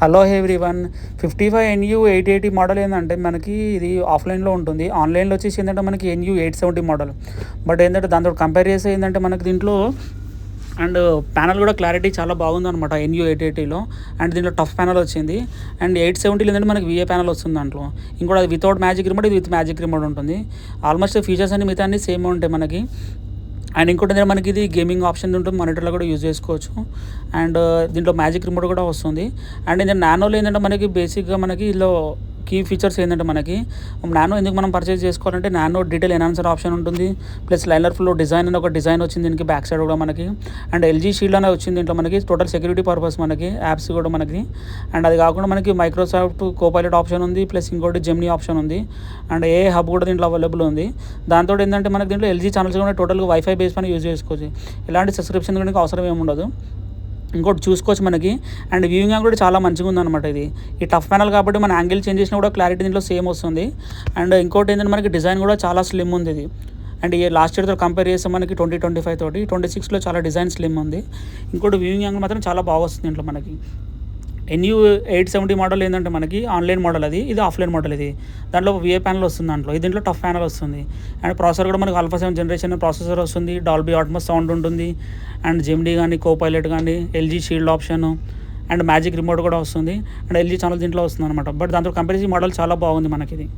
Hello everyone. 55NU 880 model ఏంటంటే మనకి ఇది ఆఫ్లైన్లో ఉంటుంది. ఆన్లైన్లో వచ్చేసి ఏంటంటే మనకి NU 870 మోడల్. బట్ ఏంటంటే దాంతో కంపేర్ చేస్తే ఏంటంటే మనకి దీంట్లో అండ్ ప్యానల్ కూడా క్లారిటీ చాలా బాగుందన్నమాట NU 880లో. అండ్ దీంట్లో టఫ్ ప్యానల్ వచ్చింది. అండ్ 870 ఏంటంటే మనకి VA ప్యానల్ వస్తుంది దాంట్లో. ఇంకోటి అది వితౌట్ మ్యాజిక్ రిమోట్, ఇది విత్ మ్యాజిక్ రిమోట్ ఉంటుంది. ఆల్మోస్ట్ ఫీచర్స్ అన్ని మిగతా అన్ని సేమ్ ఉంటాయి మనకి. అండ్ ఇంకోటి ఏంటంటే మనకి ఇది గేమింగ్ ఆప్షన్ ఉంటుంది, మానిటర్లో కూడా యూజ్ చేసుకోవచ్చు. అండ్ దీంట్లో మ్యాజిక్ రిమోట్ కూడా వస్తుంది. అండ్ ఇది నానోలో ఏంటంటే మనకి బేసిక్గా మనకి ఇందులో కీ ఫీచర్స్ ఏంటంటే మనకి నానో ఎందుకు మనం పర్చేస్ చేసుకోవాలంటే నానో డీటెయిల్ ఎన్హాన్సర్ ఆప్షన్ ఉంటుంది. ప్లస్ లైనర్ ఫ్లో డిజైన్ అని ఒక డిజైన్ వచ్చింది దీనికి బ్యాక్ సైడ్ కూడా మనకి. అండ్ LG షీల్డ్ అనే వచ్చింది దీంట్లో మనకి, టోటల్ సెక్యూరిటీ పర్పస్ మనకి, యాప్స్ కూడా మనకి. అండ్ అది కాకుండా మనకి మైక్రోసాఫ్ట్ కోపైలట్ ఆప్షన్ ఉంది, ప్లస్ ఇంకోటి జెమినీ ఆప్షన్ ఉంది. అండ్ ఏ హబ్ కూడా దీంట్లో అవైలబుల్ ఉంది. దాంతో ఏంటంటే మనకి దీంట్లో LG ఛానల్స్ కూడా టోటల్గా వైఫై బేస్ పైన యూజ్ చేసుకోవచ్చు. ఎలాంటి సబ్స్క్రిప్షన్ కూడా అవసరం ఏమి ఉండదు. ఇంకోటి చూసుకోవచ్చు మనకి. అండ్ వ్యూయింగ్ యాంగిల్ కూడా చాలా మంచిగా ఉందన్నమాట. ఇది ఈ టఫ్ ప్యానల్ కాబట్టి మన యాంగిల్ చేంజ్ చేసినా కూడా క్లారిటీ దీంట్లో సేమ్ వస్తుంది. అండ్ ఇంకోటి ఏంటంటే మనకి డిజైన్ కూడా చాలా స్లిమ్ ఉంది ఇది. అండ్ ఈ లాస్ట్ ఇయర్తో కంపేర్ చేస్తే మనకి 2025 తోటి 26లో చాలా డిజైన్ స్లిమ్ ఉంది. ఇంకోటి వ్యూయింగ్ యాంగిల్ మాత్రం చాలా బాగా వస్తుంది దీంట్లో మనకి. NU 870 మోడల్ ఏంటంటే మనకి ఆన్లైన్ మోడల్, ఇది ఆఫ్లైన్ మోడల్. ఇది దాంట్లో VA ప్యానల్ వస్తుంది దాంట్లో, దీంట్లో టఫ్ ప్యానల్ వస్తుంది. అండ్ ప్రాసెసర్ కూడా మనకి ఆల్ఫా 7 జనరేషన్ ప్రాసెసర్ వస్తుంది. డాల్బీ అట్మోస్ సౌండ్ ఉంటుంది. అండ్ జెమినీ కానీ, కోపైలట్ కానీ, LG shield option and magic remote కూడా వస్తుంది. అండ్ LG ఛానల్ దీంట్లో వస్తుంది అనమాట. బట్ దాంతో కంపారిజన్ మోడల్ చాలా బాగుంది మనకి ఇది.